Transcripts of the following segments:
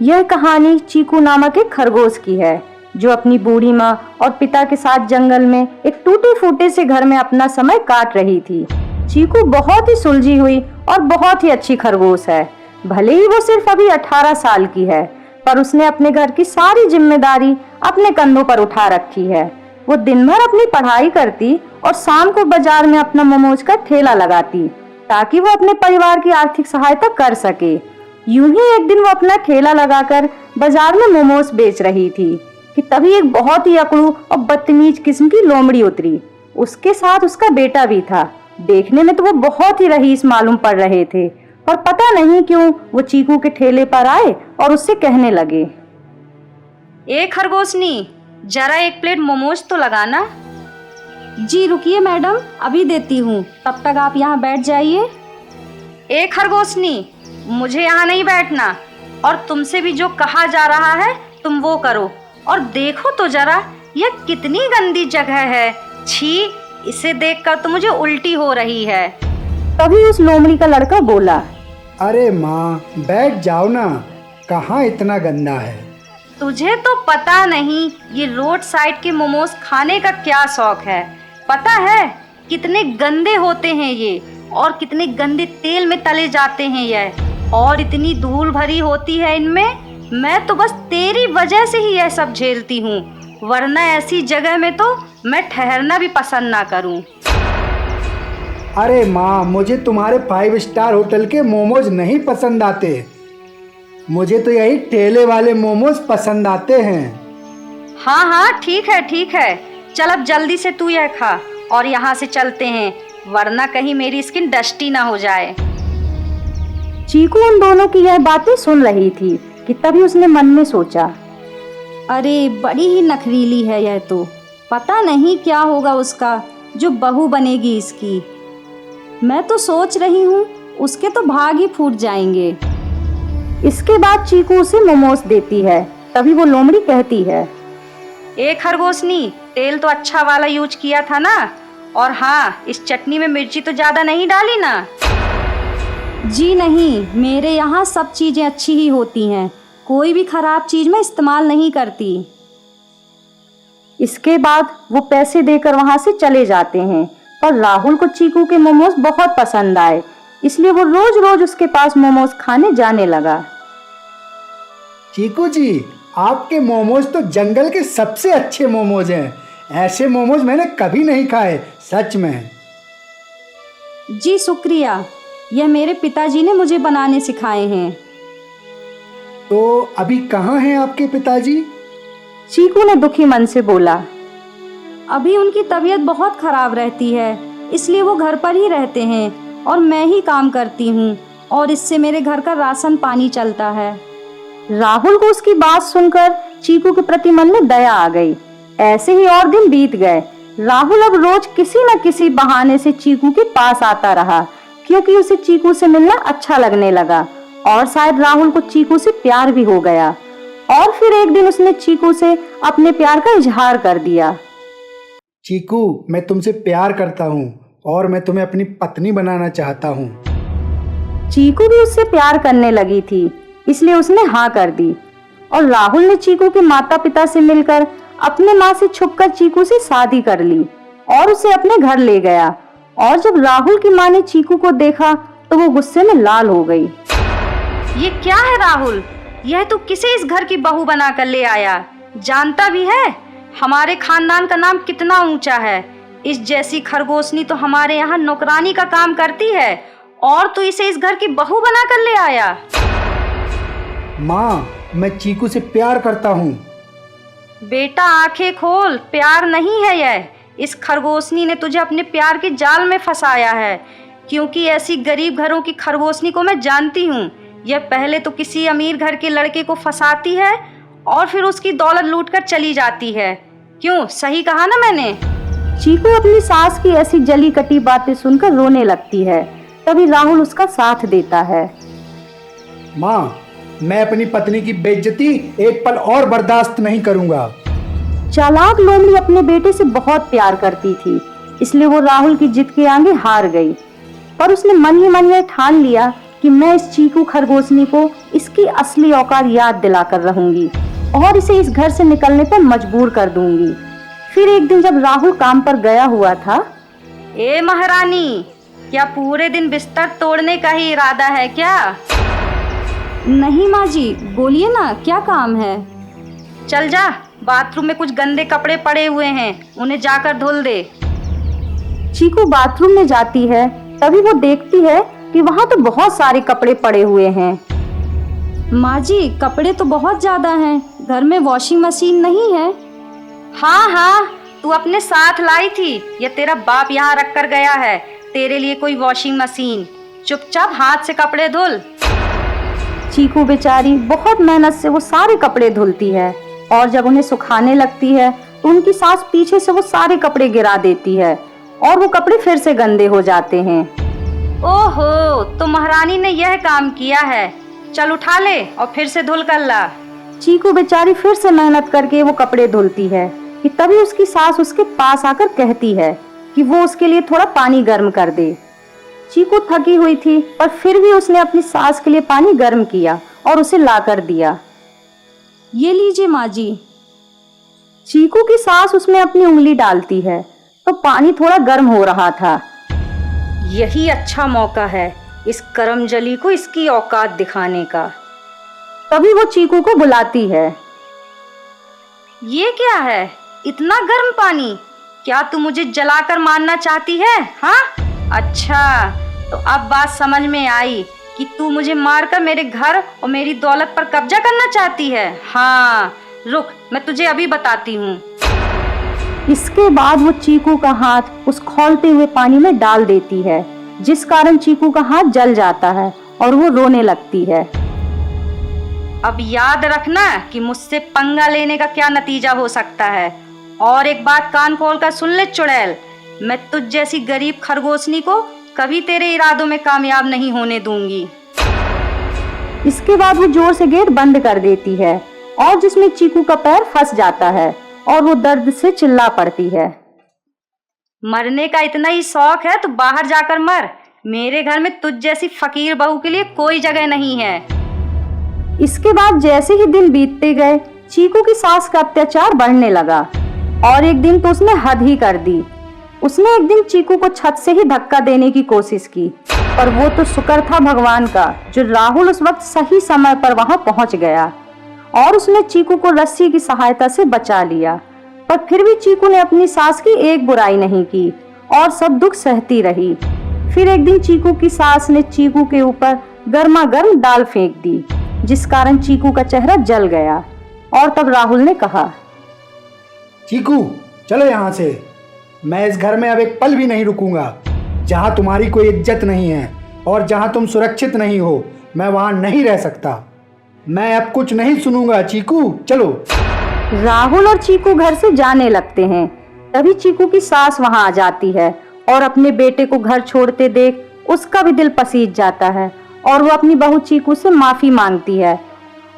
यह कहानी चीकू नामक एक खरगोश की है जो अपनी बूढ़ी माँ और पिता के साथ जंगल में एक टूटे फूटे से घर में अपना समय काट रही थी। चीकू बहुत ही सुलझी हुई और बहुत ही अच्छी खरगोश है। भले ही वो सिर्फ अभी 18 साल की है, पर उसने अपने घर की सारी जिम्मेदारी अपने कंधों पर उठा रखी है। वो दिन भर अपनी पढ़ाई करती और शाम को बाजार में अपना मोमोज का ठेला लगाती ताकि वो अपने परिवार की आर्थिक सहायता कर सके। यूं ही एक दिन वो अपना ठेला लगाकर बाजार में मोमोज बेच रही थी कि तभी एक बहुत ही अकड़ू और बदतमीज किस्म की लोमड़ी उतरी। उसके साथ उसका बेटा भी था। देखने में तो वो बहुत ही रईस मालूम पड़ रहे थे, पर पता नहीं क्यों वो चीकू के ठेले पर आए और उससे कहने लगे, ए खरगोशनी, जरा एक प्लेट मोमोज तो लगाना। जी रुकिए मैडम, अभी देती हूँ, तब तक आप यहाँ बैठ जाइए। ए खरगोशनी, मुझे यहाँ नहीं बैठना और तुमसे भी जो कहा जा रहा है तुम वो करो। और देखो तो जरा यह कितनी गंदी जगह है। छी, इसे देखकर तो मुझे उल्टी हो रही है। तभी उस लोमड़ी का लड़का बोला, अरे माँ बैठ जाओ ना, कहाँ इतना गंदा है। तुझे तो पता नहीं ये रोड साइड के मोमोज खाने का क्या शौक है। पता है कितने गंदे होते हैं ये, और कितने गंदे तेल में तले जाते हैं ये, और इतनी धूल भरी होती है इनमें। मैं तो बस तेरी वजह से ही यह सब झेलती हूँ, वरना ऐसी जगह में तो मैं ठहरना भी पसंद ना करूँ। अरे माँ, मुझे तुम्हारे 5 स्टार होटल के मोमोज नहीं पसंद आते, मुझे तो यही ठेले वाले मोमोज पसंद आते हैं। हाँ हाँ ठीक है, चल अब जल्दी से तू यह खा और यहाँ से चलते हैं, वरना कहीं मेरी स्किन डस्टी ना हो जाए। चीकू उन दोनों की यह बातें सुन रही थी कि तभी उसने मन में सोचा, अरे बड़ी ही नखरीली है यह तो, पता नहीं क्या होगा उसका जो बहू बनेगी इसकी। मैं तो सोच रही हूँ उसके तो भाग ही फूट जाएंगे। इसके बाद चीकू उसे मोमोज देती है। तभी वो लोमड़ी कहती है, ए खरगोशनी, तेल तो अच्छा वाला यूज किया था ना, और हाँ इस चटनी में मिर्ची तो ज्यादा नहीं डाली ना। जी नहीं, मेरे यहाँ सब चीजें अच्छी ही होती हैं, कोई भी खराब चीज मैं इस्तेमाल नहीं करती। इसके बाद वो पैसे देकर वहां से चले जाते हैं, पर राहुल को चीकू के मोमोज बहुत पसंद आए, इसलिए वो रोज रोज उसके पास मोमोज खाने जाने लगा। चीकू जी, आपके मोमोज तो जंगल के सबसे अच्छे मोमोज हैं, ऐसे मोमोज मैंने कभी नहीं खाए, सच में। जी शुक्रिया, यह मेरे पिताजी ने मुझे बनाने सिखाए हैं। तो अभी कहाँ हैं आपके पिताजी? चीकू ने दुखी मन से बोला, अभी उनकी तबीयत बहुत खराब रहती है, इसलिए वो घर पर ही रहते हैं और मैं ही काम करती हूँ, और इससे मेरे घर का राशन पानी चलता है। राहुल को उसकी बात सुनकर चीकू के प्रति मन में दया आ गई। ऐसे ही और दिन बीत गए। राहुल अब रोज किसी न किसी बहाने से चीकू के पास आता रहा, क्योंकि उसे चीकू से मिलना अच्छा लगने लगा, और शायद राहुल को चीकू से प्यार भी हो गया। और फिर एक दिन उसने चीकू से अपने प्यार का इजहार कर दिया। चीकू, मैं तुमसे प्यार करता हूँ और मैं तुम्हें अपनी पत्नी बनाना चाहता हूँ। चीकू भी उससे प्यार करने लगी थी, इसलिए उसने हाँ कर दी। और राहुल ने चीकू के माता पिता से मिलकर अपने माँ से छुपकर चीकू से शादी कर ली और उसे अपने घर ले गया। और जब राहुल की माँ ने चीकू को देखा तो वो गुस्से में लाल हो गई। ये क्या है राहुल, यह तू किसे इस घर की बहू बना कर ले आया? जानता भी है हमारे खानदान का नाम कितना ऊंचा है। इस जैसी खरगोशनी तो हमारे यहाँ नौकरानी का काम करती है, और तू इसे इस घर की बहू बना कर ले आया। माँ, मैं चीकू से प्यार करता हूँ। बेटा आंखें खोल, प्यार नहीं है यह। इस खरगोशनी ने तुझे अपने प्यार के जाल में फंसाया है, क्योंकि ऐसी गरीब घरों की खरगोशनी को मैं जानती हूँ। यह पहले तो किसी अमीर घर के लड़के को फंसाती है और फिर उसकी दौलत लूटकर चली जाती है। क्यों, सही कहा ना मैंने? चीकू अपनी सास की ऐसी जली कटी बातें सुनकर रोने लगती है। तभी राहुल उसका साथ देता है। माँ, मैं अपनी पत्नी की बेइज्जती एक पल और बर्दाश्त नहीं करूँगा। चालाक लोमड़ी अपने बेटे से बहुत प्यार करती थी, इसलिए वो राहुल की जिद के आगे हार गई। पर उसने मन ही मन यह ठान लिया कि मैं इस चीकू खरगोशनी को इसकी असली औकात याद दिलाकर रहूंगी और इसे इस घर से निकलने पर मजबूर कर दूंगी। फिर एक दिन जब राहुल काम पर गया हुआ था। ए महारानी, क्या पूरे दिन बिस्तर तोड़ने का ही इरादा है क्या? नहीं माँ जी, बोलिए ना, क्या काम है? चल जा, बाथरूम में कुछ गंदे कपड़े पड़े हुए हैं, उन्हें जाकर धुल दे। चीकू बाथरूम में जाती है, तभी वो देखती है कि वहाँ तो बहुत सारे कपड़े पड़े हुए हैं। माँ जी, कपड़े तो बहुत ज्यादा हैं, घर में वॉशिंग मशीन नहीं है। हाँ हाँ, तू अपने साथ लाई थी, ये तेरा बाप यहाँ रख कर गया है तेरे लिए कोई वॉशिंग मशीन। चुपचाप हाथ से कपड़े धुल। चीकू बेचारी बहुत मेहनत से वो सारे कपड़े धुलती है और जब उन्हें सुखाने लगती है तो उनकी सास पीछे से वो सारे कपड़े गिरा देती है और वो कपड़े फिर से गंदे हो जाते हैं। ओहो, तो महारानी ने यह काम किया है। चल उठा ले और फिर से धुल कर ला। चीकू बेचारी फिर से मेहनत करके वो कपड़े धुलती है कि तभी उसकी सास उसके पास आकर कहती है कि वो उसके लिए थोड़ा पानी गर्म कर दे। चीकू थकी हुई थी पर फिर भी उसने अपनी सास के लिए पानी गर्म किया और उसे ला कर दिया। ये लीजिए माँ जी। चीकू की सास उसमें अपनी उंगली डालती है तो पानी थोड़ा गर्म हो रहा था। यही अच्छा मौका है इस करमजली को इसकी औकात दिखाने का। तभी वो चीकू को बुलाती है। ये क्या है, इतना गर्म पानी? क्या तू मुझे जलाकर मारना चाहती है? हाँ, अच्छा, तो अब बात समझ में आई कि तू मुझे मारकर मेरे घर और मेरी दौलत पर कब्जा करना चाहती है। हाँ, रुक, मैं तुझे अभी बताती हूँ। इसके बाद वो चीकू का हाथ उस खौलते हुए पानी में डाल देती है, जिस कारण चीकू का हाथ जल जाता है और वो रोने लगती है। अब याद रखना कि मुझसे पंगा लेने का क्या नतीजा हो सकता है। और एक बात कान खोल कर सुन ले चुड़ैल, मैं तुझ जैसी गरीब खरगोशनी को कभी तेरे इरादों में कामयाब नहीं होने दूंगी। इसके बाद वो जोर से गेट बंद कर देती है और जिसमें चीकू का पैर फंस जाता है और वो दर्द से चिल्ला पड़ती है। मरने का इतना ही शौक है तो बाहर जाकर मर। मेरे घर में तुझ जैसी फकीर बहू के लिए कोई जगह नहीं है। इसके बाद जैसे ही दिन बीतते गए, चीकू की सास का अत्याचार बढ़ने लगा और एक दिन तो उसने हद ही कर दी। उसने एक दिन चीकू को छत से ही धक्का देने की कोशिश की, पर वो तो शुक्र था भगवान का जो राहुल उस वक्त सही समय पर वहां पहुंच गया और उसने चीकू को रस्सी की सहायता से बचा लिया। पर फिर भी चीकू ने अपनी सास की एक बुराई नहीं की और सब दुख सहती रही। फिर एक दिन चीकू की सास ने चीकू के ऊपर गर्मा गर्म दाल फेंक दी, जिस कारण चीकू का चेहरा जल गया। और तब राहुल ने कहा, चीकू चलो यहाँ से, मैं इस घर में अब एक पल भी नहीं रुकूंगा। जहाँ तुम्हारी कोई इज्जत नहीं है और जहाँ तुम सुरक्षित नहीं हो, मैं वहाँ नहीं रह सकता। मैं अब कुछ नहीं सुनूंगा। चीकू चलो। राहुल और चीकू घर से जाने लगते हैं। तभी चीकू की सास वहां आ जाती है और अपने बेटे को घर छोड़ते देख उसका भी दिल पसीज जाता है और वो अपनी बहू चीकू से माफी मांगती है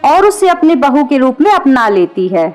और उसे अपने बहू के रूप में अपना लेती है।